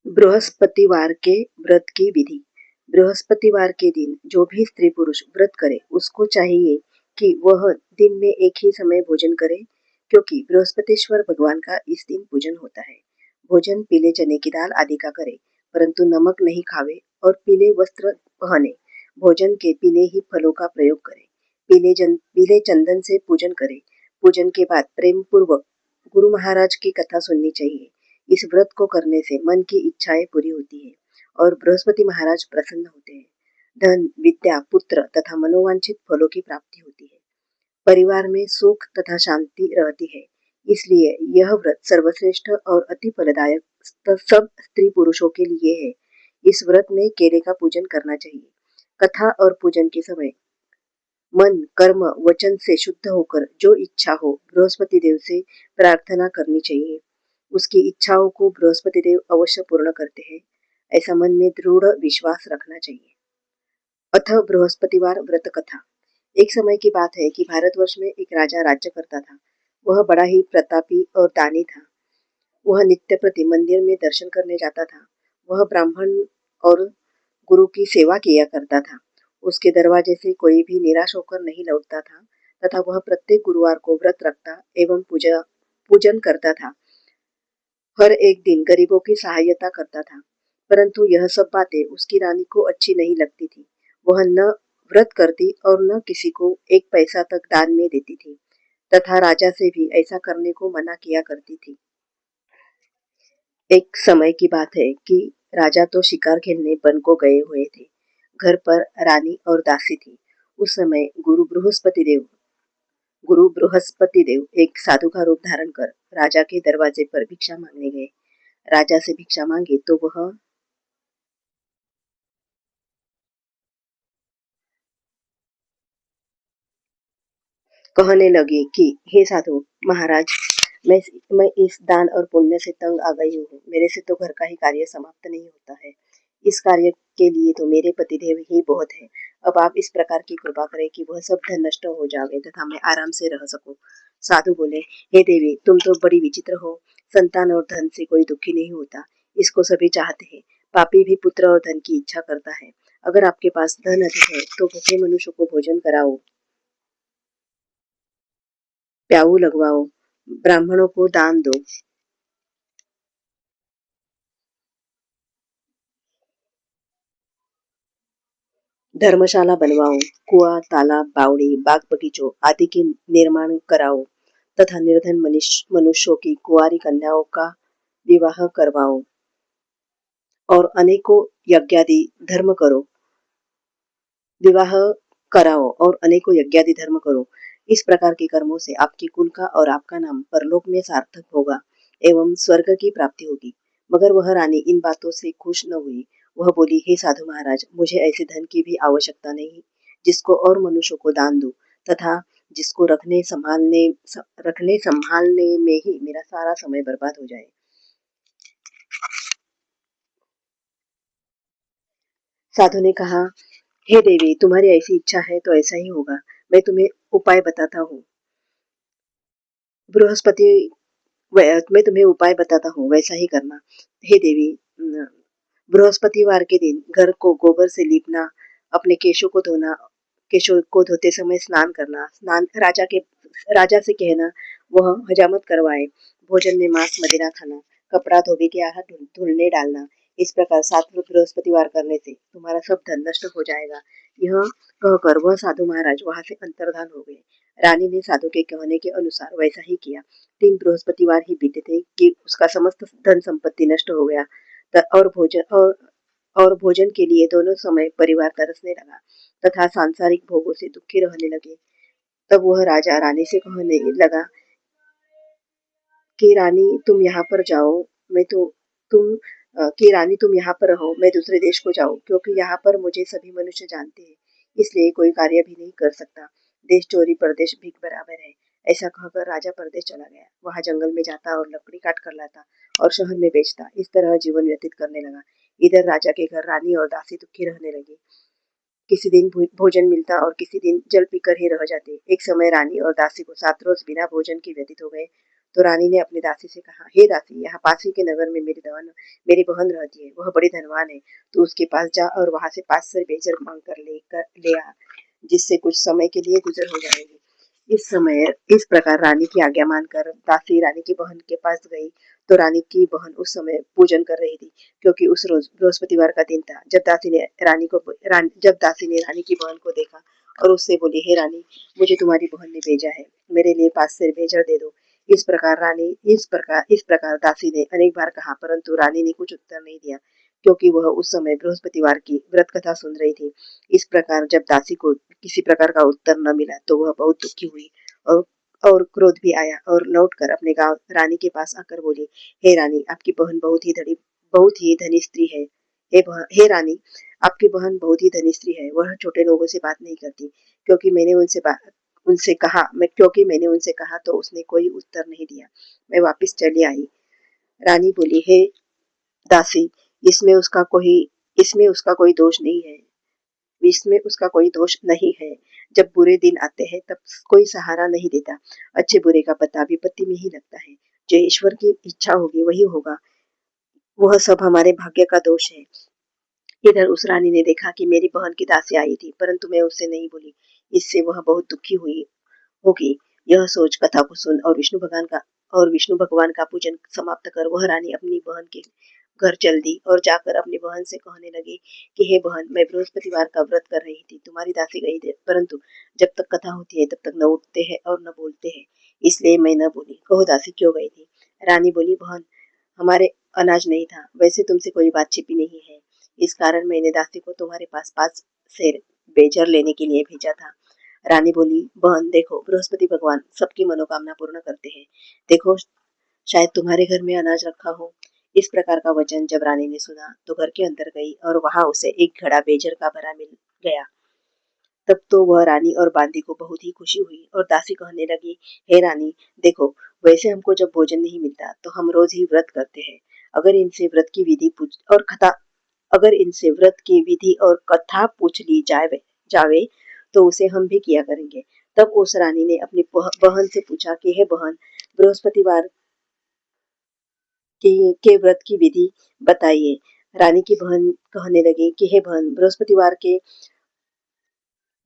बृहस्पतिवार के व्रत की विधि। बृहस्पतिवार के दिन जो भी स्त्री पुरुष व्रत करे उसको चाहिए कि वह दिन में एक ही समय भोजन करे, क्योंकि बृहस्पतिश्वर भगवान का इस दिन पूजन होता है। भोजन पीले चने की दाल आदि का करे, परंतु नमक नहीं खावे और पीले वस्त्र पहने। भोजन के पीले ही फलों का प्रयोग करे। पीले चंदन से पूजन करे। पूजन के बाद प्रेम पूर्वक गुरु महाराज की कथा सुननी चाहिए। इस व्रत को करने से मन की इच्छाएं पूरी होती है और बृहस्पति महाराज प्रसन्न होते हैं। धन, विद्या, पुत्र तथा मनोवांछित फलों की प्राप्ति होती है। परिवार में सुख तथा शांति रहती है। इसलिए यह व्रत सर्वश्रेष्ठ और अति फलदायक सब स्त्री पुरुषों के लिए है। इस व्रत में केले का पूजन करना चाहिए। कथा और पूजन के समय मन, कर्म, वचन से शुद्ध होकर जो इच्छा हो बृहस्पति देव से प्रार्थना करनी चाहिए। उसकी इच्छाओं को बृहस्पति देव अवश्य पूर्ण करते हैं, ऐसा मन में दृढ़ विश्वास रखना चाहिए। अथ बृहस्पतिवार व्रत कथा। एक समय की बात है कि भारतवर्ष में एक राजा राज्य करता था। वह बड़ा ही प्रतापी और दानी था। वह नित्य प्रति मंदिर में दर्शन करने जाता था। वह ब्राह्मण और गुरु की सेवा किया करता था। उसके दरवाजे से कोई भी निराश होकर नहीं लौटता था तथा वह प्रत्येक गुरुवार को व्रत रखता एवं पूजन करता था। हर एक दिन गरीबों की सहायता करता था, परंतु यह सब बातें उसकी रानी को अच्छी नहीं लगती थी। वह न व्रत करती और न किसी को एक पैसा तक दान में देती थी तथा राजा से भी ऐसा करने को मना किया करती थी। एक समय की बात है कि राजा तो शिकार खेलने वन को गए हुए थे। घर पर रानी और दासी थी। उस समय गुरु बृहस्पति देव एक साधु का रूप धारण कर राजा के दरवाजे पर भिक्षा मांगने गए। राजा से भिक्षा मांगी तो वह कहने लगे कि हे साधु महाराज, मैं मैं इस दान और पुण्य से तंग आ गई हूँ। मेरे से तो घर का ही कार्य समाप्त नहीं होता है। इस कार्य के लिए तो मेरे पतिदेव ही बहुत है। अब आप इस प्रकार की कृपा करें कि वह सब धन नष्ट हो जावे तथा मैं आराम से रह सकूं। साधु बोले, हे देवी, तुम तो बड़ी विचित्र हो। संतान और धन से कोई दुखी नहीं होता, इसको सभी चाहते हैं। पापी भी पुत्र और धन की इच्छा करता है। अगर आपके पास धन अधिक है तो भूखे मनुष्य को भोजन कराओ, प्याऊ लगवाओ, ब्राह्मणों को दान दो, धर्मशाला बनवाओ, कुआं, तालाब, बावड़ी, बाग बगीचों आदि के निर्माण कराओ तथा निर्धन मनुष्यों की कुंवारी कन्याओं का विवाह करवाओ और अनेकों यज्ञादि धर्म करो विवाह कराओ और अनेकों यज्ञादि धर्म करो। इस प्रकार के कर्मों से आपके कुल का और आपका नाम परलोक में सार्थक होगा एवं स्वर्ग की प्राप्ति होगी। मगर वह रानी इन बातों से खुश न हुई। वह बोली, हे साधु महाराज, मुझे ऐसे धन की भी आवश्यकता नहीं जिसको और मनुष्यों को दान दूं तथा जिसको रखने संभालने में ही मेरा सारा समय बर्बाद हो जाए। साधु ने कहा, हे देवी, तुम्हारी ऐसी इच्छा है तो ऐसा ही होगा। मैं तुम्हें उपाय बताता हूँ। बृहस्पति मैं तुम्हें उपाय बताता हूँ, वैसा ही करना। हे देवी, बृहस्पतिवार के दिन घर को गोबर से लीपना, अपने केशों को धोना, केशों को धोते समय स्नान करना, राजा से कहना वह हजामत करवाए, भोजन में मांस मदिरा खाना, कपड़ा धोबी के आहार धुलने डालना। इस प्रकार 7 बृहस्पतिवार करने से तुम्हारा सब धन नष्ट हो जाएगा। यह कहकर वह साधु महाराज वहां से अंतर्धान हो गए। रानी ने साधु के कहने के अनुसार वैसा ही किया। 3 बृहस्पतिवार ही बीते थे कि उसका समस्त धन संपत्ति नष्ट हो गया और भोजन के लिए दोनों समय परिवार तरसने लगा तथा सांसारिक भोगों से दुखी रहने लगे। तब वह राजा रानी से कहने लगा कि रानी तुम यहाँ पर जाओ, मैं तो तुम कि रानी तुम यहाँ पर रहो, मैं दूसरे देश को जाऊं, क्योंकि यहाँ पर मुझे सभी मनुष्य जानते हैं, इसलिए कोई कार्य भी नहीं कर सकता। देश चोरी परदेश भीख बराबर है। ऐसा कहकर राजा परदेश चला गया। वहां जंगल में जाता और लकड़ी काट कर लाता और शहर में बेचता। इस तरह जीवन व्यतीत करने लगा। इधर राजा के घर रानी और दासी दुखी रहने लगी। किसी दिन भोजन मिलता और किसी दिन जल पीकर ही रह जाते। एक समय रानी और दासी को 7 रोज बिना भोजन के व्यतीत हो गए तो रानी ने अपनी दासी से कहा, हे दासी, यहाँ पास ही के नगर में मेरी बहन रहती है, वह बड़ी धनवान है। तू उसके पास जा और वहां से 5 सर बेचर मांग कर ले आ, जिससे कुछ समय के लिए गुजर हो जाएगी। इस प्रकार रानी की आज्ञा मानकर दासी रानी की बहन के पास गई। तो रानी की बहन उस समय पूजन कर रही थी, क्योंकि उस रोज बृहस्पतिवार का दिन था। जब दासी ने रानी की बहन को देखा और उससे बोली, हे रानी, मुझे तुम्हारी बहन ने भेजा है, मेरे लिए 5 सेर भेजर दे दो। इस प्रकार दासी ने अनेक बार कहा, परंतु रानी ने कुछ उत्तर नहीं दिया, क्योंकि वह उस समय बृहस्पतिवार की व्रत कथा सुन रही थी। इस प्रकार जब दासी को किसी प्रकार का उत्तर न मिला तो वह बहुत दुखी हुई और और क्रोध भी आया और लौटकर अपने गांव रानी के पास आकर बोली, हे रानी, आपकी बहन बहुत ही धनी स्त्री है। हे रानी, आपकी बहन बहुत ही धनी स्त्री है। वह छोटे लोगों से बात नहीं करती, क्योंकि मैंने उनसे कहा तो उसने कोई उत्तर नहीं दिया। मैं वापस चली आई। रानी बोली, हे दासी, इसमें उसका कोई इसमें उसका कोई दोष नहीं है। इसमें उसका कोई दोष नहीं है। जब बुरे दिन आते हैं तब कोई सहारा नहीं देता। अच्छे बुरे का पता विपत्ति में ही लगता है। जो ईश्वर की इच्छा होगी वही होगा। वह सब हमारे भाग्य का दोष है। इधर उस रानी ने देखा कि मेरी बहन की दासी आई थी, परंतु मैं उससे नहीं बोली। इससे वह बहुत दुखी हुई होगी। यह सोच कथा को सुन और विष्णु भगवान का पूजन समाप्त कर वह रानी अपनी बहन के घर चल दी और जाकर अपनी बहन से कहने लगी कि हे बहन, मैं बृहस्पतिवार का व्रत कर रही थी, तुम्हारी दासी गई थी, परंतु जब तक कथा होती है तब तक न उठते हैं और न बोलते हैं, इसलिए मैं न बोली। कहो दासी, क्यों गई थी? रानी बोली, बहन, हमारे अनाज नहीं था, वैसे तुमसे कोई बात छिपी नहीं है, इस कारण मैंने दासी को तुम्हारे पास 5 सेर बेजर लेने के लिए भेजा था। रानी बोली, बहन देखो, बृहस्पति भगवान सबकी मनोकामना पूर्ण करते हैं। देखो, शायद तुम्हारे घर में अनाज रखा हो। इस प्रकार का वचन जब रानी ने सुना तो घर के अंदर गई और वहां उसे एक घड़ा बेजर का भरा मिल गया। तब तो वह रानी और बांदी को बहुत ही खुशी हुई और दासी कहने लगी, हे रानी, देखो, वैसे हमको जब भोजन नहीं मिलता तो हम रोज ही व्रत करते हैं। अगर इनसे व्रत की विधि पूछ और कथा अगर इनसे व्रत की विधि और कथा पूछ ली जावे तो उसे हम भी किया करेंगे। तब उस रानी ने अपनी बहन से पूछा कि हे बहन, बृहस्पतिवार के व्रत की विधि बताइए। रानी की बहन कहने लगी कि हे बहन, बृहस्पतिवार के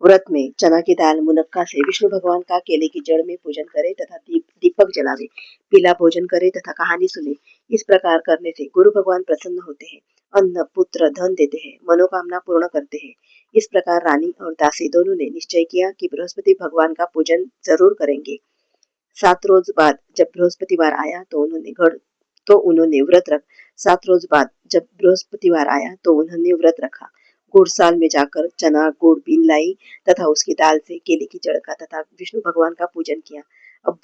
व्रत में चना की दाल मुनक्का से विष्णु भगवान का केले की जड़ में पूजन करे तथा दीपक जलावे, पीला भोजन करे तथा कहानी सुने। इस प्रकार करने से गुरु भगवान प्रसन्न होते हैं, अन्न पुत्र धन देते हैं, मनोकामना पूर्ण करते हैं। इस प्रकार रानी और दासी दोनों ने निश्चय किया कि बृहस्पति भगवान का पूजन जरूर करेंगे। 7 रोज बाद जब बृहस्पतिवार आया तो उन्होंने व्रत रख 7 रोज बाद जब बृहस्पतिवार आया तो उन्होंने व्रत रखा। गुड़साल में जाकर चना गुड़ बीन लाई तथा उसकी दाल से केले की जड़ का तथा विष्णु भगवान का पूजन किया। अब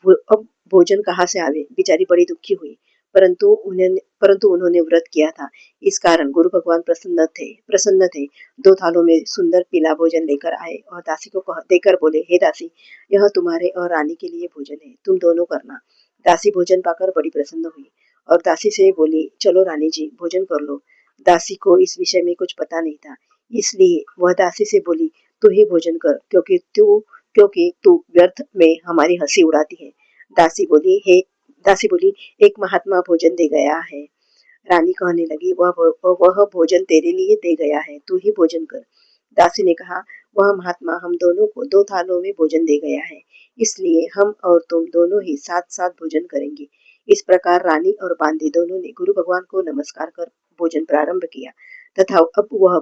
भोजन कहाँ से आवे? बेचारी बड़ी दुखी हुई, परंतु उन्होंने व्रत किया था, इस कारण गुरु भगवान प्रसन्न थे। 2 थालों में सुंदर पीला भोजन लेकर आए और दासी को देकर बोले, हे दासी, यह तुम्हारे और रानी के लिए भोजन है, तुम दोनों करना। दासी भोजन पाकर बड़ी प्रसन्न हुई और दासी से बोली, चलो रानी जी, भोजन कर लो। दासी को इस विषय में कुछ पता नहीं था, इसलिए वह दासी से बोली, तू ही भोजन कर, क्योंकि तू व्यर्थ में हमारी हंसी उड़ाती है। दासी बोली, एक महात्मा भोजन दे गया है। रानी कहने लगी, वह भोजन तेरे लिए दे गया है, तू ही भोजन कर। दासी ने कहा, वह महात्मा हम दोनों को 2 थालों में भोजन दे गया है, इसलिए हम और तुम दोनों ही साथ साथ भोजन करेंगे। इस प्रकार रानी और बांदी दोनों ने गुरु भगवान को नमस्कार कर भोजन प्रारंभ किया तथा अब वह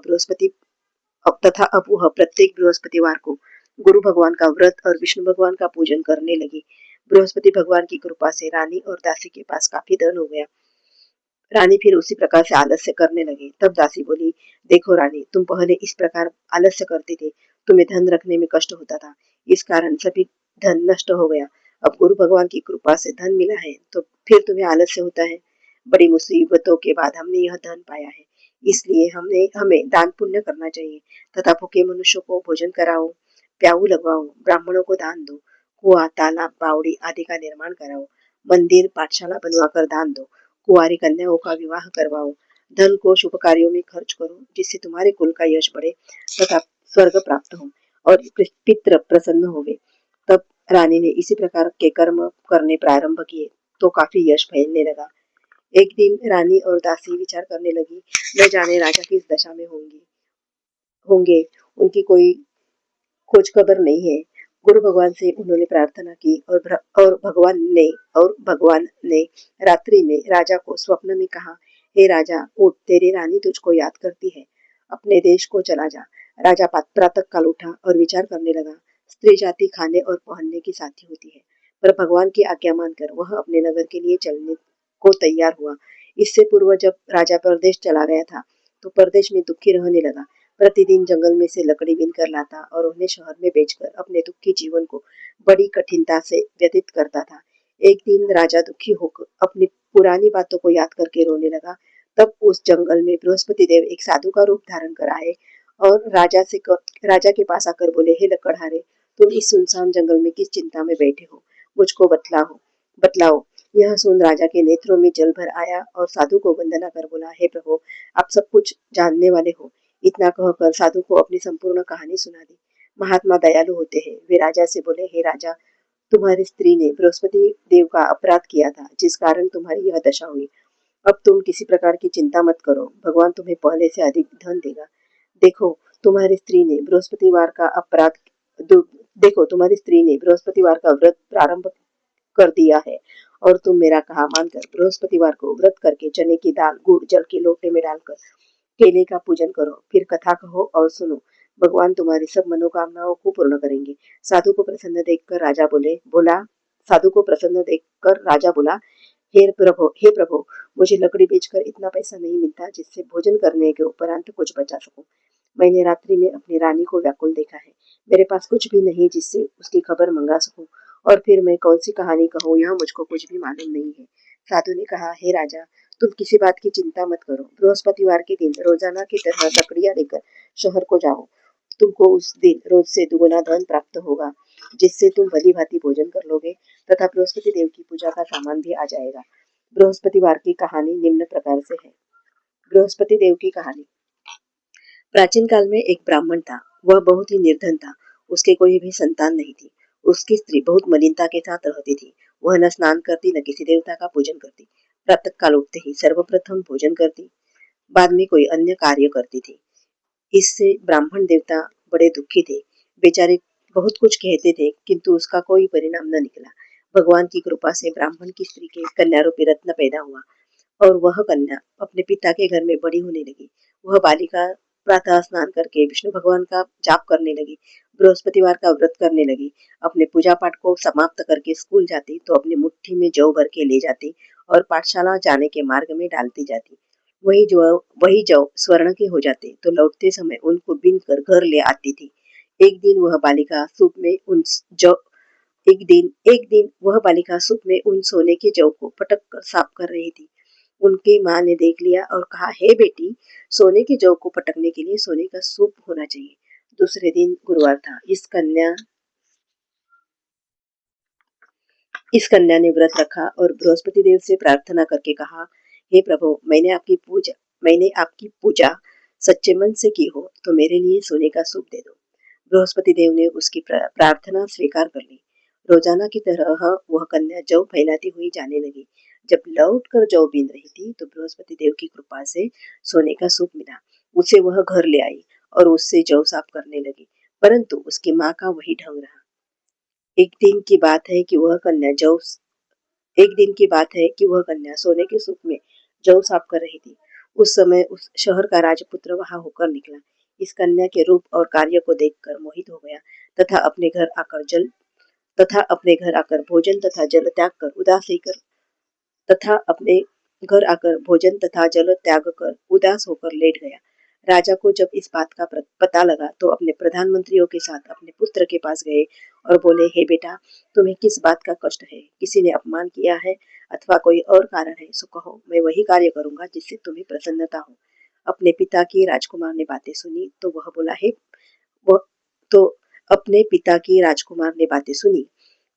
प्रत्येक बृहस्पतिवार को गुरु भगवान का व्रत और विष्णु भगवान का पूजन करने लगी। बृहस्पति भगवान की कृपा से रानी और दासी के पास काफी धन हो गया। रानी फिर उसी प्रकार से आलस्य करने लगी। तब दासी बोली, देखो रानी, तुम पहले इस प्रकार आलस्य करते थे, तुम्हें धन रखने में कष्ट होता था, इस कारण सभी धन नष्ट हो गया। अब गुरु भगवान की कृपा से धन मिला है तो फिर तुम्हें आलस्य होता है। बड़ी मुसीबतों के बाद हमने यह धन पाया है, इसलिए हमें दान पुण्य करना चाहिए तथा भूखे मनुष्यों को भोजन कराओ, प्याऊ लगवाओ, ब्राह्मणों को दान दो, कुआं तालाब बावड़ी आदि का निर्माण कराओ, मंदिर पाठशाला बनवाकर दान दो, कुंवारी कन्याओं का विवाह करवाओ, धन को शुभ कार्यों में खर्च करो, जिससे तुम्हारे कुल का यश बढ़े तथा स्वर्ग प्राप्त हो और पितृ प्रसन्न होवे। तब रानी ने इसी प्रकार के कर्म करने प्रारंभ किए। तो काफी यश फैलने लगा। एक दिन रानी और दासी विचार करने लगी, न जाने राजा किस दशा में होंगे, उनकी कोई खोज खबर नहीं है। गुरु भगवान से उन्होंने प्रार्थना की और भगवान ने रात्रि में राजा को स्वप्न में कहा, हे राजा उठ, तेरी रानी तुझको याद करती है, अपने देश को चला जा। राजा प्रातः काल उठा और विचार करने लगा, स्त्री जाति खाने और पहनने की साथी होती है, पर भगवान की आज्ञा मानकर वह अपने नगर के लिए चलने को तैयार हुआ। इससे पूर्व जब राजा परदेश चला गया था तो परदेश में दुखी रहने लगा। प्रतिदिन जंगल में से लकड़ी बीन कर लाता और उन्हें शहर में बेचकर अपने दुखी जीवन को बड़ी कठिनता से व्यतीत करता था। एक दिन राजा दुखी होकर अपनी पुरानी बातों को याद करके रोने लगा। तब उस जंगल में बृहस्पति देव एक साधु का रूप धारण कर आए और राजा के पास आकर बोले, हे लकड़हारे, तुम इस सुनसान जंगल में किस चिंता में बैठे हो, मुझको बतलाओ। यह सुन राजा के नेत्रों में जल भर आया और साधु को वंदना कर बोला, हे प्रभु, आप सब कुछ जानने वाले हो। इतना कहकर साधु को अपनी संपूर्ण कहानी सुना दी। महात्मा दयालु होते हैं। वे राजा से बोले, हे राजा, तुम्हारी स्त्री ने बृहस्पति देव का अपराध किया था, जिस कारण तुम्हारी यह दशा हुई। अब तुम किसी प्रकार की चिंता मत करो, भगवान तुम्हें पहले से अधिक धन देगा। देखो तुम्हारी स्त्री ने बृहस्पतिवार का अपराध देखो तुम्हारी स्त्री ने बृहस्पतिवार का व्रत प्रारंभ कर दिया है और तुम मेरा कहा मानकर बृहस्पतिवार को व्रत करके चने की दाल गुड़ जल के लोटे में डालकर केले का पूजन करो, फिर कथा कहो और सुनो। भगवान तुम्हारी सब मनोकामनाओं को पूर्ण करेंगे। साधु को प्रसन्न देखकर राजा बोला साधु को प्रसन्न देखकर राजा बोला, हे प्रभु, मुझे लकड़ी बेचकर इतना पैसा नहीं मिलता जिससे भोजन करने के उपरांत कुछ बचा सकूं। मैंने रात्रि में अपनी रानी को व्याकुल देखा है। मेरे पास कुछ भी नहीं जिससे उसकी खबर मंगा सकूं, और फिर मैं कौन सी कहानी कहूँ, यह मुझको कुछ भी मालूम नहीं है। साधु ने कहा, हे राजा, तुम किसी बात की चिंता मत करो। बृहस्पतिवार के दिन रोजाना की तरह लकड़ियां लेकर शहर को जाओ। तुमको उस दिन रोज से दुगुना धन प्राप्त होगा, जिससे तुम भली भांति भोजन कर लोगे तथा बृहस्पति देव की पूजा का सामान भी आ जाएगा। बृहस्पतिवार की कहानी निम्न प्रकार से है। बृहस्पति देव की कहानी। प्राचीन काल में एक ब्राह्मण था। वह बहुत ही निर्धन था। उसके कोई भी संतान नहीं थी। उसकी स्त्री बहुत मलिनता के साथ रहती थी। वह न स्नान करती, न किसी देवता का पूजन करती। प्रातः काल उठते ही सर्वप्रथम भोजन करती, बाद में कोई अन्य कार्य करती थी। इससे ब्राह्मण देवता बड़े दुखी थे। बेचारे बहुत कुछ कहते थे, किंतु उसका कोई परिणाम न निकला। भगवान की कृपा से ब्राह्मण की स्त्री के कन्या रूपी रत्न पैदा हुआ और वह कन्या अपने पिता के घर में बड़ी होने लगी। वह बालिका प्रातः स्नान करके विष्णु भगवान का जाप करने लगी, बृहस्पतिवार का व्रत करने लगी। अपने पूजा पाठ को समाप्त करके स्कूल जाती तो अपनी मुट्ठी में जौ भर के ले जाती और पाठशाला जाने के मार्ग में डालती जाती। वही जौ स्वर्ण के हो जाते तो लौटते समय उनको बीन कर घर ले आती थी। एक दिन वह बालिका सूप में उन जौ एक दिन वह बालिका सूप में उन सोने के जौ को पटक कर साफ कर रही थी। उनकी माँ ने देख लिया और कहा, हे बेटी, सोने के जौ को पटकने के लिए सोने का सूप होना चाहिए। दूसरे दिन गुरुवार था। इस कन्या ने व्रत रखा और बृहस्पति देव से प्रार्थना करके कहा, हे प्रभु, मैंने आपकी पूजा सच्चे मन से की हो तो मेरे लिए सोने का सूप दे दो। बृहस्पति देव ने उसकी प्रार्थना स्वीकार कर ली। रोजाना की तरह वह कन्या जौ फैलाती हुई जाने लगी। जब लौट कर जौ बीन रही थी तो बृहस्पति देव की कृपा से सोने का सूप मिला। उसे वह घर ले आई और उससे जौ साफ करने लगी, परंतु उसकी माँ का वही ढंग रहा। एक दिन की बात है कि वह कन्या सोने के सूप में जौ साफ कर रही थी। उस समय उस शहर का राजपुत्र वहां होकर निकला। इस कन्या के रूप और कार्य को देखकर मोहित हो गया तथा अपने घर आकर भोजन तथा जल त्याग कर उदास होकर लेट गया। राजा को जब इस बात का पता लगा तो अपने प्रधानमंत्रियों के साथ अपने पुत्र के पास गए और बोले, हे बेटा, तुम्हें किस बात का कष्ट है? किसी ने अपमान किया है अथवा कोई और कारण है, सो कहो, मैं वही कार्य करूंगा जिससे तुम्हें प्रसन्नता हो। अपने पिता की राजकुमार ने बातें सुनी तो वह बोला, वह तो अपने पिता की राजकुमार ने बातें सुनी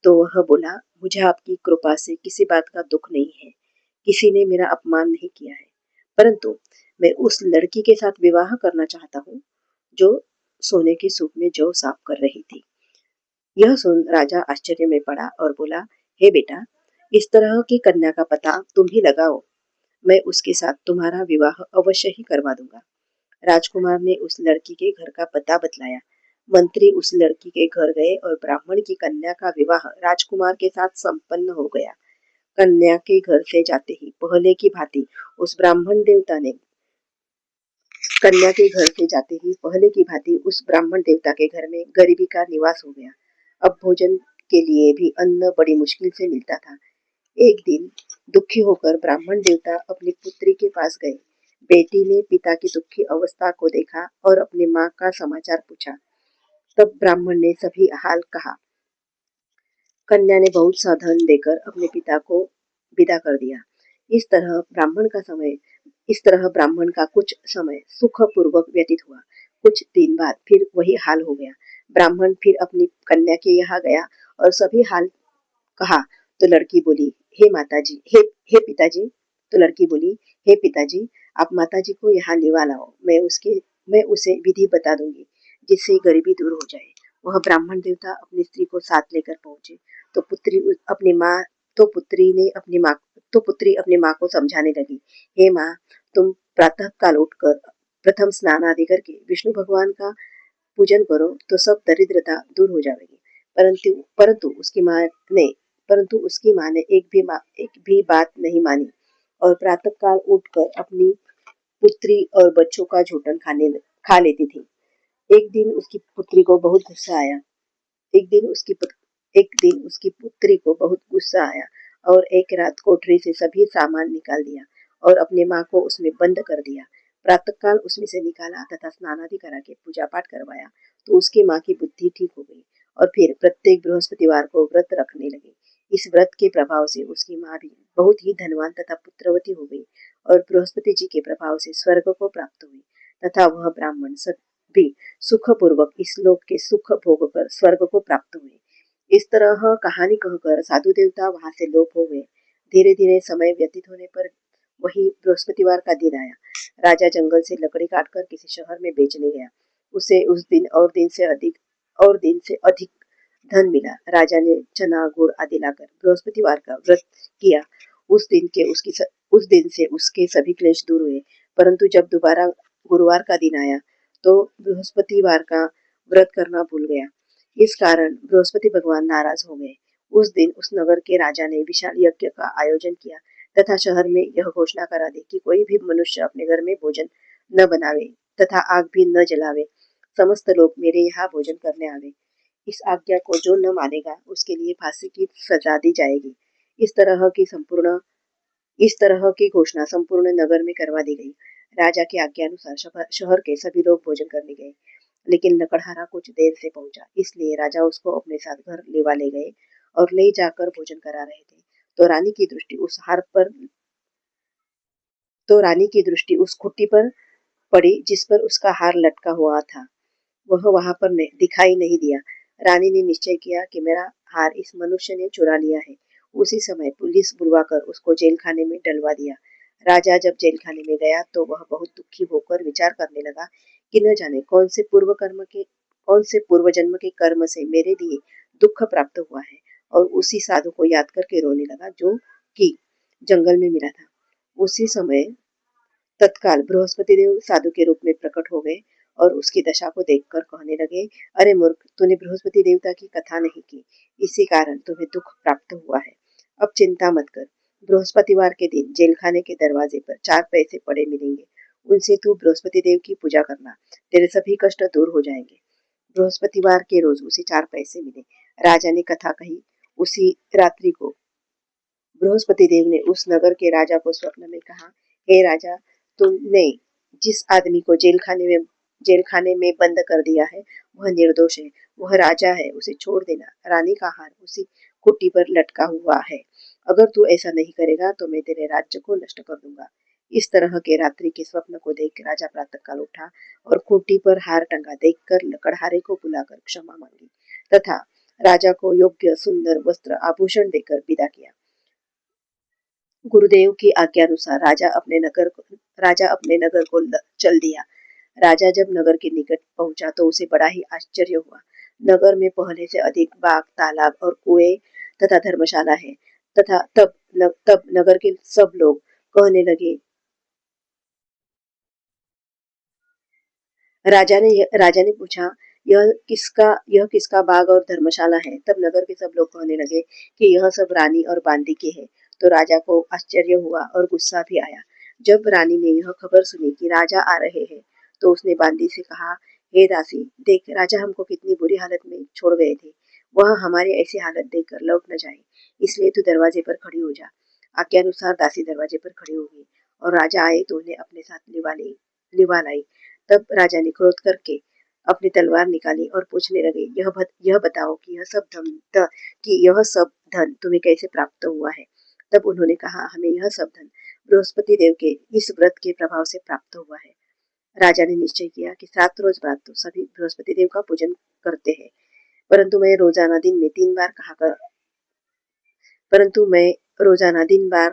तो वह बोला, मुझे आपकी कृपा से किसी बात का दुख नहीं है। किसी ने मेरा अपमान नहीं किया है, परंतु मैं उस लड़की के साथ विवाह करना चाहता हूँ जो सोने के सूप में जौ साफ कर रही थी। यह सुन राजा आश्चर्य में पड़ा और बोला, हे बेटा, इस तरह की कन्या का पता तुम ही लगाओ, मैं उसके साथ तुम्हारा विवाह अवश्य ही करवा दूंगा। राजकुमार ने उस लड़की के घर का पता बतलाया। मंत्री उस लड़की के घर गए और ब्राह्मण की कन्या का विवाह राजकुमार के साथ संपन्न हो गया। कन्या के घर से जाते ही पहले की भांति उस ब्राह्मण देवता ने कन्या के घर से जाते ही पहले की भांति उस ब्राह्मण देवता के घर में गरीबी का निवास हो गया। अब भोजन के लिए भी अन्न बड़ी मुश्किल से मिलता था। एक दिन दुखी होकर ब्राह्मण देवता अपनी पुत्री के पास गए। बेटी ने पिता की दुखी अवस्था को देखा और अपनी माँ का समाचार पूछा। तब ब्राह्मण ने सभी हाल कहा। कन्या ने बहुत सा धन देकर अपने पिता को विदा कर दिया। इस तरह ब्राह्मण का कुछ समय सुखपूर्वक व्यतीत हुआ। कुछ दिन बाद फिर वही हाल हो गया। ब्राह्मण फिर अपनी कन्या के यहाँ गया और सभी हाल कहा। तो लड़की बोली, हे माताजी, हे पिताजी। तो लड़की बोली, हे पिताजी, आप माताजी को यहाँ लेवा लाओ। मैं उसे विधि बता दूंगी जिससे गरीबी दूर हो जाए। वह ब्राह्मण देवता अपनी स्त्री को साथ लेकर पहुंचे। तो पुत्री अपनी माँ तो पुत्री ने अपनी माँ तो पुत्री अपनी माँ को समझाने लगी, हे माँ, तुम प्रातः काल उठकर प्रथम स्नान आदि करके विष्णु भगवान का पूजन करो तो सब दरिद्रता दूर हो जाएगी। परंतु परंतु उसकी माँ ने परंतु उसकी माँ ने एक भी बात नहीं मानी और प्रातःकाल उठकर अपनी पुत्री और बच्चों का झूठन खा लेती थी। एक दिन उसकी पुत्री को बहुत गुस्सा आया। एक दिन उसकी पुत्री को बहुत गुस्सा आया और एक रात कोठरी से सभी सामान निकाल दिया और अपने माँ को उसमें बंद कर दिया। प्रातःकाल उसमें से निकाला तथा स्नान आदि करा के पूजा पाठ करवाया तो उसकी माँ की बुद्धि ठीक हो गई और फिर प्रत्येक बृहस्पतिवार को व्रत रखने लगी। इस व्रत के प्रभाव से उसकी माँ भी बहुत ही धनवान तथा पुत्रवती हो गई और बृहस्पति जी के प्रभाव से स्वर्ग को प्राप्त हुई तथा वह ब्राह्मण भी सुखपूर्वक इस लोक के सुख भोग कर स्वर्ग को प्राप्त हुए। इस तरह कहानी कहकर साधु देवता वहां से लोप हो गए। धीरे धीरे समय व्यतीत होने पर वही बृहस्पतिवार का दिन आया। राजा जंगल से लकड़ी काटकर किसी शहर में बेचने गया। उसे उस दिन और दिन से अधिक धन मिला। राजा ने चना गुड़ आदि लाकर बृहस्पतिवार का व्रत किया। उस दिन से उसके सभी क्लेश दूर हुए। परंतु जब दोबारा गुरुवार का दिन आया तो बृहस्पतिवार का व्रत करना भूल गया। इस कारण बृहस्पति भगवान नाराज हो गए। उस दिन उस नगर के राजा ने विशाल यज्ञ का आयोजन किया तथा शहर में यह घोषणा करा दी कि कोई भी मनुष्य अपने घर में भोजन न बनावे तथा आग भी न जलावे। समस्त लोग मेरे यहाँ भोजन करने आवे। इस आज्ञा को जो न मानेगा उसके लिए फांसी की सजा दी जाएगी। इस तरह की संपूर्ण इस तरह की घोषणा संपूर्ण नगर में करवा दी गई। राजा की आज्ञा अनुसार शहर के सभी लोग भोजन करने गए, लेकिन लकड़हारा कुछ देर से पहुंचा, इसलिए राजा उसको अपने साथ घर ले गए और ले जाकर भोजन करा रहे थे। तो रानी की दृष्टि उस खुट्टी पर पड़ी जिस पर उसका हार लटका हुआ था। वह वहां पर दिखाई नहीं दिया। रानी ने निश्चय किया कि मेरा हार इस मनुष्य ने चुरा लिया है। उसी समय पुलिस बुलवाकर उसको जेल खाने में डलवा दिया। राजा जब जेल खाने में गया तो वह बहुत दुखी होकर विचार करने लगा कि न जाने कौन से पूर्व जन्म के कर्म से मेरे लिए दुख प्राप्त हुआ है और उसी साधु को याद करके रोने लगा जो कि जंगल में मिला था। उसी समय तत्काल बृहस्पति देव साधु के रूप में प्रकट हो गए और उसकी दशा को देखकर कहने लगे, अरे मूर्ख, तूने बृहस्पति देवता की कथा नहीं की, इसी कारण तुम्हें दुख प्राप्त हुआ है। अब चिंता मत कर। बृहस्पतिवार के दिन जेलखाने के दरवाजे पर 4 पैसे पड़े मिलेंगे। उनसे तू बृहस्पति देव की पूजा करना, तेरे सभी कष्ट दूर हो जाएंगे। बृहस्पतिवार के रोज उसे 4 पैसे मिले। राजा ने कथा कही। उसी रात्रि को बृहस्पति देव ने उस नगर के राजा को स्वप्न में कहा, हे राजा, तुमने जिस आदमी को जेल खाने में बंद कर दिया है वह निर्दोष है। वह राजा है, उसे छोड़ देना। रानी का हार उसी कुटी पर लटका हुआ है। अगर तू ऐसा नहीं करेगा तो मैं तेरे राज्य को नष्ट कर दूंगा। इस तरह के रात्रि के स्वप्न को देख राजा प्रातःकाल उठा और खूंटी पर हार टंगा देखकर लकड़हारे को बुलाकर क्षमा मांगी तथा राजा को योग्य सुंदर वस्त्र आभूषण देकर विदा किया। गुरुदेव की आज्ञानुसार राजा अपने नगर को चल दिया। राजा जब नगर के निकट पहुंचा तो उसे बड़ा ही आश्चर्य हुआ। नगर में पहले से अधिक बाग, तालाब और कुएं तथा धर्मशाला है तथा तब नगर के सब लोग कहने लगे, राजा ने पूछा, यह किसका बाग और धर्मशाला है? तब नगर के सब लोग कहने लगे कि यह सब रानी और बांदी के हैं। तो राजा को आश्चर्य हुआ और गुस्सा भी आया। जब रानी ने यह खबर सुनी कि राजा आ रहे हैं, तो उसने बांदी से कहा, हे दासी, देख, राजा हमको कितनी बुरी हालत में छोड़ गए थे। वह हमारी ऐसी हालत देखकर लौट न जाए, इसलिए तू दरवाजे पर खड़ी हो जा। आज्ञानुसार दासी दरवाजे पर खड़ी हो गई और राजा आए तो उन्हें अपने साथ लिवा लाई। तब राजा ने क्रोध करके अपनी तलवार निकाली और पूछने लगे, यह बताओ कि यह सब धन तुम्हें कैसे प्राप्त हुआ है? तब उन्होंने कहा, हमें यह सब धन बृहस्पति देव के इस व्रत के प्रभाव से प्राप्त हुआ है। राजा ने निश्चय किया कि 7 रोज बाद तो सभी बृहस्पति देव का पूजन करते हैं, परंतु मैं रोजाना दिन में 3 बार कहा कर परंतु मैं रोजाना दिन बार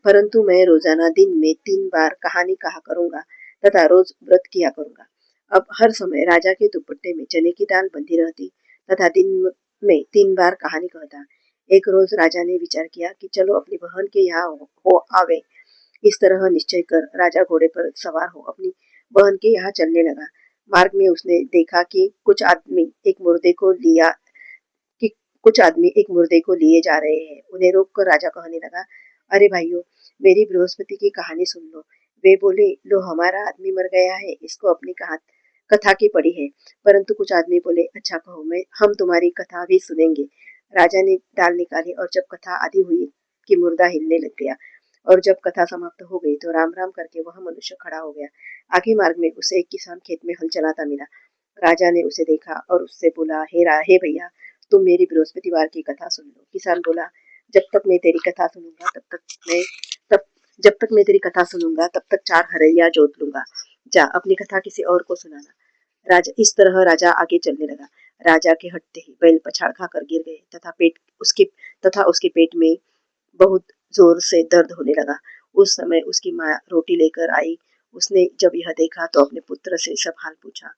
परंतु मैं रोजाना दिन में 3 बार कहानी कहा करूंगा तथा रोज व्रत किया करूंगा। अब हर समय राजा के दुपट्टे में चने की दाल बंधी रहती तथा दिन में 3 बार कहानी कहता। एक रोज राजा ने विचार किया कि चलो अपनी बहन के यहाँ हो आवे। इस तरह निश्चय कर राजा घोड़े पर सवार हो अपनी बहन के यहाँ चलने लगा। मार्ग में उसने देखा कि कुछ आदमी एक मुर्दे को लिए जा रहे हैं। उन्हें रोककर राजा कहने लगा, अरे भाइयों, मेरी बृहस्पति की कहानी सुन लो। वे बोले, लो, हमारा आदमी मर गया है, इसको अपनी कथा की पड़ी है। परंतु कुछ आदमी बोले, अच्छा कहो, हम तुम्हारी कथा भी सुनेंगे। राजा ने दाल निकाली और जब कथा आधी हुई कि मुर्दा हिलने लग गया और जब कथा समाप्त हो गई तो राम राम करके वह मनुष्य खड़ा हो गया। आगे मार्ग में उसे एक किसान खेत में हल चलाता मिला। राजा ने उसे देखा और उससे बोला, हे भैया, तुम मेरी बृहस्पतिवार की कथा सुन लो। किसान बोला, जब तक मैं तेरी कथा सुनूंगा तब जब तक मैं तेरी कथा सुनूंगा तब तक 4 हरैया जोत लूंगा। जा अपनी कथा किसी और को सुनाना। इस तरह राजा आगे चलने लगा। राजा के हटते ही बैल पछाड़ खाकर गिर गए तथा उसके पेट में बहुत जोर से दर्द होने लगा। उस समय उसकी माँ रोटी लेकर आई। उसने जब यह देखा तो अपने पुत्र से सब हाल पूछा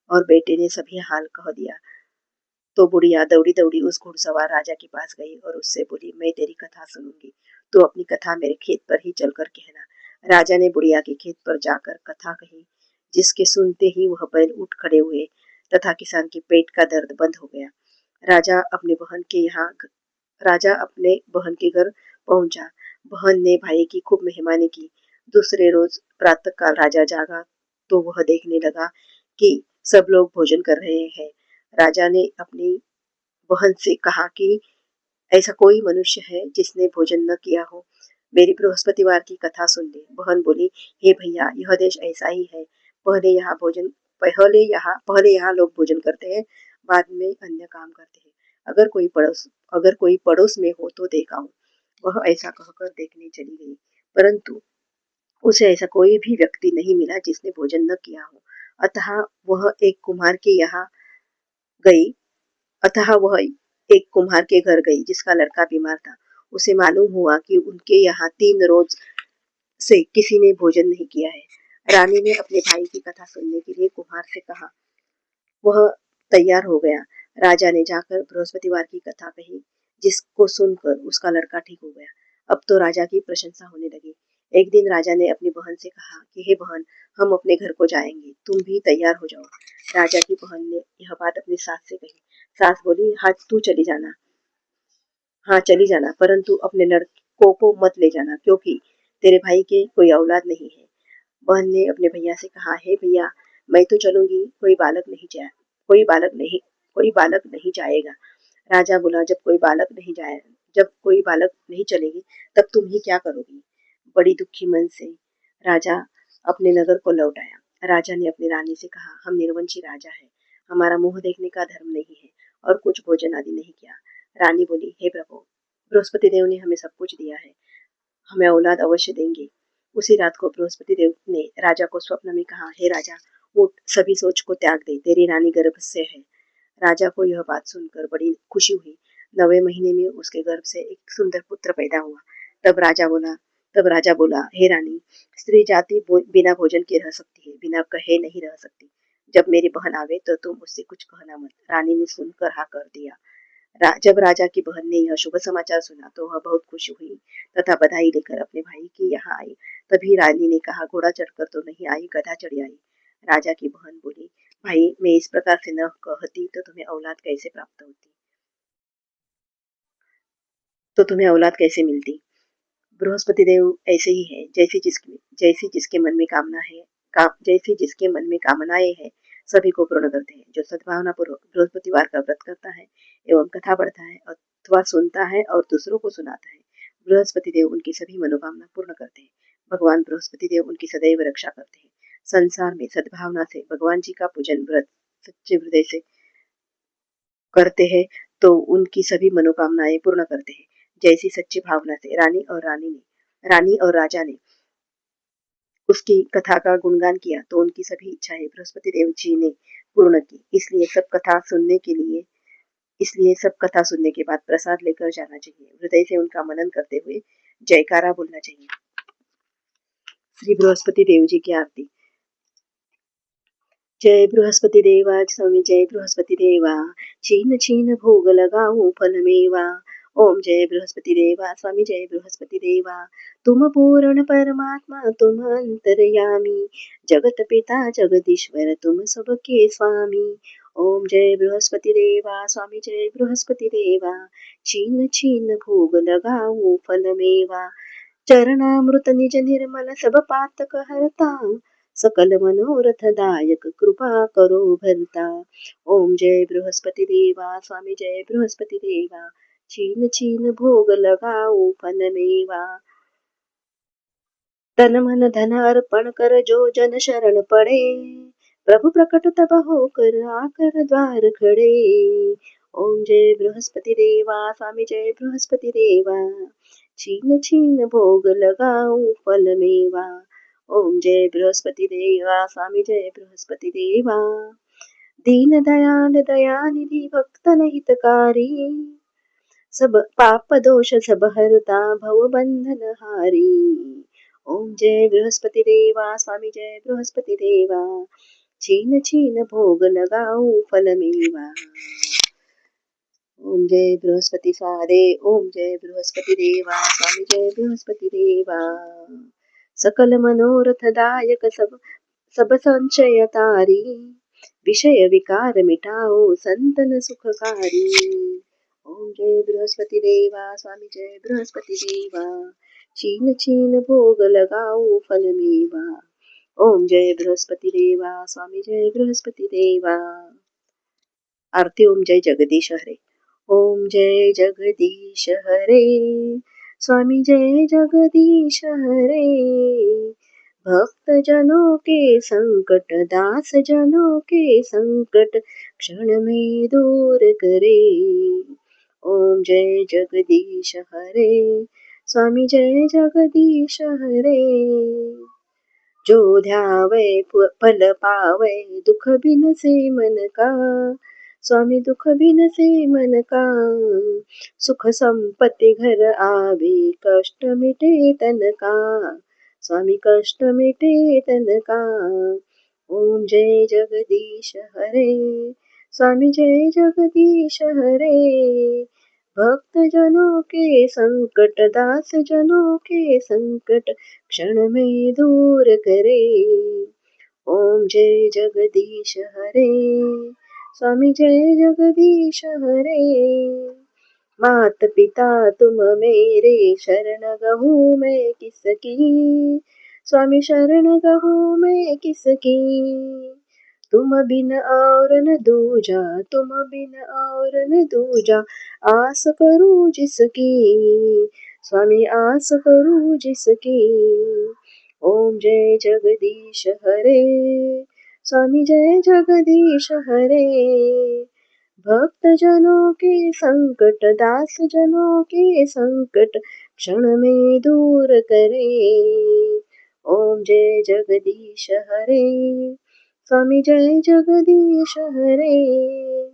और बेटे ने सभी हाल कह दिया। तो बुढ़िया दौड़ी दौड़ी उस घुड़सवार राजा के पास गई और उससे बोली, मैं तेरी कथा सुनूंगी, तो अपनी कथा मेरे खेत पर ही चलकर कहना। राजा ने बुढ़िया के खेत पर जाकर कथा कही, जिसके सुनते ही वह बैल उठ खड़े हुए तथा किसान के पेट का दर्द बंद हो गया। राजा अपने बहन के यहाँ राजा अपने बहन के घर पहुंचा। बहन ने भाई की खूब मेहमानी की। दूसरे रोज प्रातःकाल राजा जागा तो वह देखने लगा कि सब लोग भोजन कर रहे हैं। राजा ने अपनी बहन से कहा कि ऐसा कोई मनुष्य है जिसने भोजन न किया हो, मेरी बृहस्पतिवार की कथा सुन ले। बहन बोली, हे भैया, यह देश ऐसा ही है। पहले यहाँ लोग भोजन करते हैं, बाद में अन्य काम करते हैं। अगर कोई पड़ोस में हो तो देखा हो। वह ऐसा कहकर देखने चली गई, परंतु उसे ऐसा कोई भी व्यक्ति नहीं मिला जिसने भोजन न किया हो। अतः वह एक कुम्हार के यहाँ गई अतः वह एक कुम्हार के घर गई जिसका लड़का बीमार था। उसे मालूम हुआ कि उनके यहाँ 3 रोज से किसी ने भोजन नहीं किया है। रानी ने अपने भाई की कथा सुनने के लिए कुम्हार से कहा। वह तैयार हो गया। राजा ने जाकर बृहस्पतिवार की कथा कही, जिसको सुनकर उसका लड़का ठीक हो गया। अब तो राजा की प्रशंसा होने लगी। एक दिन राजा ने अपनी बहन से कहा कि हे बहन, हम अपने घर को जाएंगे, तुम भी तैयार हो जाओ। राजा की बहन ने यह बात अपनी सास से कही। सास बोली, हाँ चली जाना, परंतु अपने लड़कों को मत ले जाना, क्योंकि तेरे भाई के कोई औलाद नहीं है। बहन ने अपने भैया से कहा, हे भैया, मैं तो चलूंगी, कोई बालक नहीं जाएगा। राजा बोला, जब कोई बालक नहीं चलेगी, तब तुम ही क्या करोगी? बड़ी दुखी मन से राजा अपने नगर को लौट आया। राजा ने अपनी रानी से कहा, हम निर्वंशी राजा है, हमारा मुंह देखने का धर्म नहीं है और कुछ भोजन आदि नहीं किया। रानी बोली, हे प्रभु, बृहस्पति देव ने हमें सब कुछ दिया है, हमें औलाद अवश्य देंगे। उसी रात को बृहस्पति देव ने राजा को स्वप्न में कहा, हे राजा, उठ, सभी सोच को त्याग दे, तेरी रानी गर्भ से है। राजा को यह बात सुनकर बड़ी खुशी हुई। 9वें महीने में उसके गर्भ से एक सुंदर पुत्र पैदा हुआ। तब राजा बोला, हे रानी, स्त्री जाति बिना भोजन के रह सकती है, बिना कहे नहीं रह सकती। जब मेरी बहन आवे तो तुम उससे कुछ कहना मत। रानी ने सुनकर हाँ कर दिया। जब राजा की बहन ने यह शुभ समाचार सुना तो वह बहुत खुश हुई तथा बधाई लेकर अपने भाई के यहाँ आई। तभी रानी ने कहा, घोड़ा चढ़कर तो नहीं आई, गधा चढ़ आई। राजा की बहन बोली, भाई मैं इस प्रकार से न कहती तो तुम्हें औलाद कैसे प्राप्त होती, तो तुम्हें औलाद कैसे मिलती। बृहस्पति देव ऐसे ही है, जैसी जिसके मन में कामना है, जैसी जिसके मन में कामनाएं हैं सभी को पूर्ण करते हैं। जो सद्भावना पूर्वक बृहस्पतिवार का व्रत करता है एवं कथा पढ़ता है अथवा सुनता है और दूसरों को सुनाता है, बृहस्पति देव उनकी सभी मनोकामना पूर्ण करते हैं। भगवान बृहस्पति देव उनकी सदैव रक्षा करते हैं। संसार में सद्भावना से भगवान जी का पूजन व्रत सच्चे हृदय से करते हैं तो उनकी सभी मनोकामनाएं पूर्ण करते हैं। जैसी सच्ची भावना से रानी और राजा ने उसकी कथा का गुणगान किया तो उनकी सभी इच्छाएं बृहस्पति देव जी ने पूर्ण की। इसलिए सब कथा सुनने के बाद प्रसाद लेकर जाना चाहिए। हृदय से उनका मनन करते हुए जयकारा बोलना चाहिए। श्री बृहस्पति देव जी की आरती। जय बृहस्पति देवा स्वामी, जय बृहस्पति देवा, छीन छीन भोग लगाऊं फल मेवा। ओम जय बृहस्पति देवा स्वामी, जय बृहस्पति देवा, तुम पूर्ण परमात्मा तुम अंतर्यामी, जगत पिता जगदीश्वर तुम सबके स्वामी। ओम जय बृहस्पति देवा स्वामी, जय बृहस्पति देवा, छीन छीन भोग लगाऊं फल मेवा। चरणामृत निज निर्मल सब पातक हरता, सकल मनोरथ दायक कृपा करो भरता। ओम जय बृहस्पति देवा स्वामी, जय बृहस्पति देवा, छीन छीन भोग लगाओ फल मेवा। तन मन धन अर्पण कर जो जन शरण पड़े, प्रभु प्रकट तब होकर आकर द्वार खड़े। ओम जय बृहस्पति देवा स्वामी, जय बृहस्पति देवा, छीन छीन भोग लगाओ फल मेवा। ओम जय बृहस्पति देवा स्वामी, जय बृहस्पति देवा, दीन दयाल दयानिधि भक्तन हितकारी, सब पाप दोष सब हरता भव बंधन हारी। ओम जय बृहस्पति देवा स्वामी, जय बृहस्पति देवा, छीन छीन भोग लगाओ फल मेवा। ओम जय बृहस्पति स्वादे, ओम जय बृहस्पति देवा स्वामी, जय बृहस्पति देवा, सकल मनोरथ दायक सब संशय तारी, विषय विकार मिटाओ संतन सुखकारी। ओम जय बृहस्पति देवा स्वामी, जय बृहस्पति देवा, छीन छीन भोग लगाओ फल मेवा। ओम जय बृहस्पति देवा स्वामी, जय बृहस्पति देवा। आरती। ओम जय जगदीश हरे। ओम जय जगदीश हरे स्वामी, जय जगदीश हरे, भक्त जनों के संकट दास जनों के संकट क्षण में दूर करे। ओम जय जगदीश हरे स्वामी, जय जगदीश हरे, जो ध्यावे फल पावे दुख बिन से मन का, स्वामी दुख बिन से मन का, सुख संपत्ति घर आवे कष्ट मिटे तन का, स्वामी कष्ट मिटे तन का। ओम जय जगदीश हरे स्वामी, जय जगदीश हरे, भक्त जनों के संकट दास जनों के संकट क्षण में दूर करे। ओम जय जगदीश हरे स्वामी, जय जगदीश हरे, मात पिता तुम मेरे शरण गहूँ मैं किसकी, स्वामी शरण गहूँ मैं किसकी, तुम बिन और न दूजा, तुम बिन और न दूजा, आस करूं जिसकी, स्वामी आस करूं जिसकी। ओम जय जगदीश हरे स्वामी, जय जगदीश हरे, भक्त जनों के संकट दास जनों के संकट क्षण में दूर करे। ओम जय जगदीश हरे स्वामी, जय जगदीश हरे,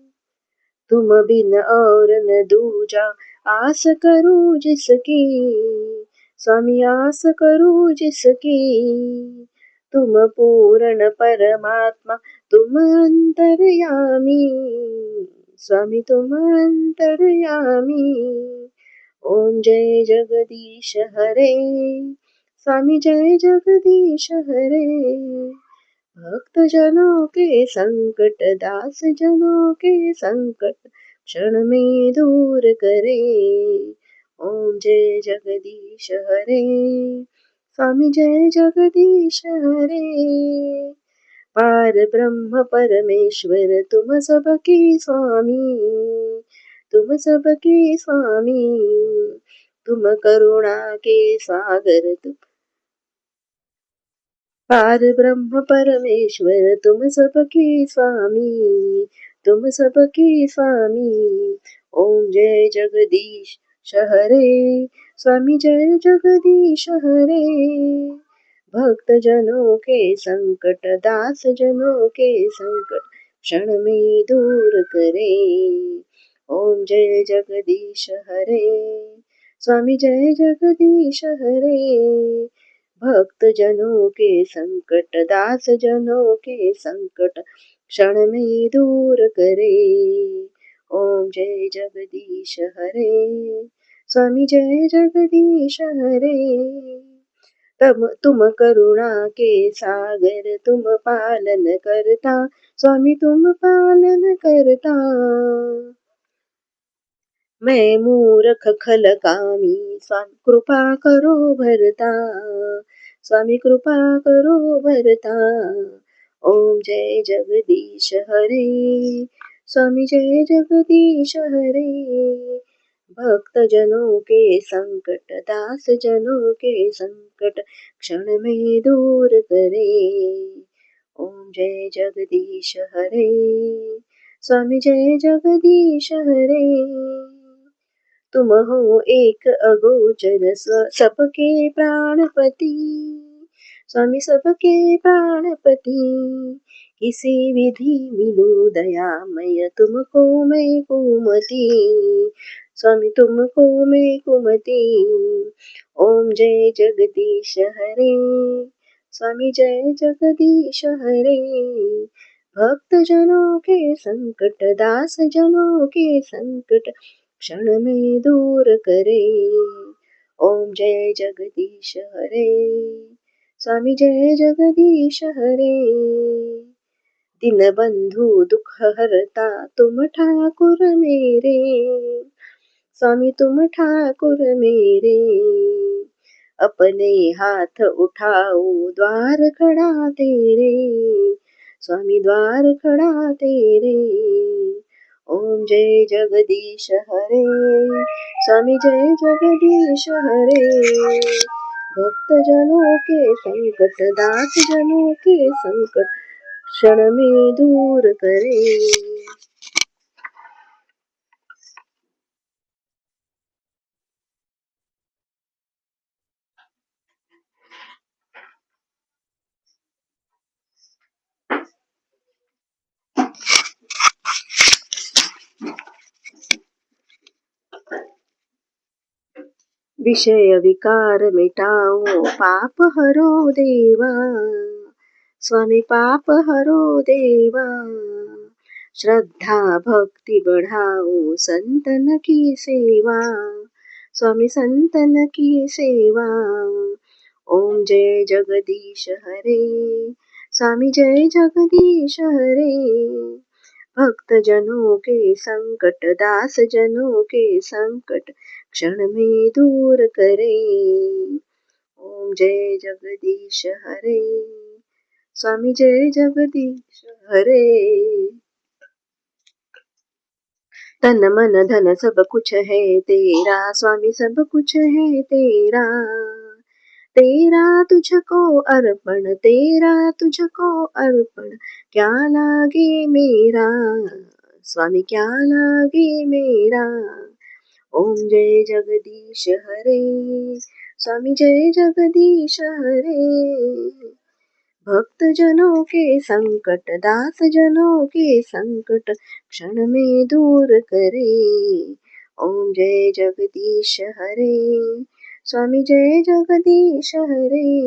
तुम बिन और न दूजा, आस करूं जिसकी, स्वामी आस करूं जिसकी, तुम पूर्ण परमात्मा तुम अंतर्यामी, स्वामी तुम अंतर्यामी। ओम जय जगदीश हरे। स्वामी जय जगदीश हरे। भक्त जनों के संकट, दास जनों के संकट क्षण में दूर करे। ओम जय जगदीश हरे। स्वामी जय जगदीश हरे। पार ब्रह्म परमेश्वर तुम सबके स्वामी। तुम सबके स्वामी। तुम करुणा के सागर तुम। पार ब्रह्म परमेश्वर तुम सबके स्वामी। तुम सबके स्वामी। ओम जय जगदीश हरे। स्वामी जय जगदीश हरे। भक्त जनों के संकट, दास जनों के संकट क्षण में दूर करे। ओम जय जगदीश हरे। स्वामी जय जगदीश हरे। भक्त जनों के संकट, दास जनों के संकट क्षण में दूर करे। ओम जय जगदीश हरे। स्वामी जय जगदीश हरे। तुम करुणा के सागर तुम पालन करता। स्वामी तुम पालन करता। मैं मूर्ख खल कामी, स्वामी कृपा करो भरता। स्वामी कृपा करो भरता। ओम जय जगदीश हरे। स्वामी जय जगदीश हरे। भक्त जनों के संकट, दास जनों के संकट क्षण में दूर करे। ओम जय जगदीश हरे। स्वामी जय जगदीश हरे। तुम हो एक अगोचर सबके प्राणपति। स्वामी सबके प्राणपति। किसी विधि मिलो दयामय तुमको मैं कुमति। स्वामी तुमको मैं कुमति। ओम जय जगदीश हरे। स्वामी जय जगदीश हरे। भक्त जनों के संकट, दास जनों के संकट क्षण में दूर करे। ओम जय जगदीश हरे। स्वामी जय जगदीश हरे। दिन बंधु दुख हरता तुम ठाकुर मेरे। स्वामी तुम ठाकुर मेरे। अपने हाथ उठाओ द्वार खड़ा तेरे। स्वामी द्वार खड़ा तेरे। ओम जय जगदीश हरे। स्वामी जय जगदीश हरे। भक्त जनों के संकट, दास जनों के संकट क्षण में दूर करे। विषय विकार मिटाओ पाप हरो देवा। स्वामी पाप हरो देवा। श्रद्धा भक्ति बढ़ाओ संतन की सेवा। स्वामी संतन की सेवा। ओम जय जगदीश हरे। स्वामी जय जगदीश हरे। भक्त जनों के संकट, दास जनों के संकट क्षण में दूर करे। ओम जय जगदीश हरे। स्वामी जय जगदीश हरे। तन मन धन सब कुछ है तेरा। स्वामी सब कुछ है तेरा। तेरा तुझको अर्पण, तेरा तुझको अर्पण क्या लागे मेरा। स्वामी क्या लागे मेरा। ओम जय जगदीश हरे। स्वामी जय जगदीश हरे। भक्त जनों के संकट, दास जनों के संकट क्षण में दूर करे। ओम जय जगदीश हरे। स्वामी जय जगदीश हरे।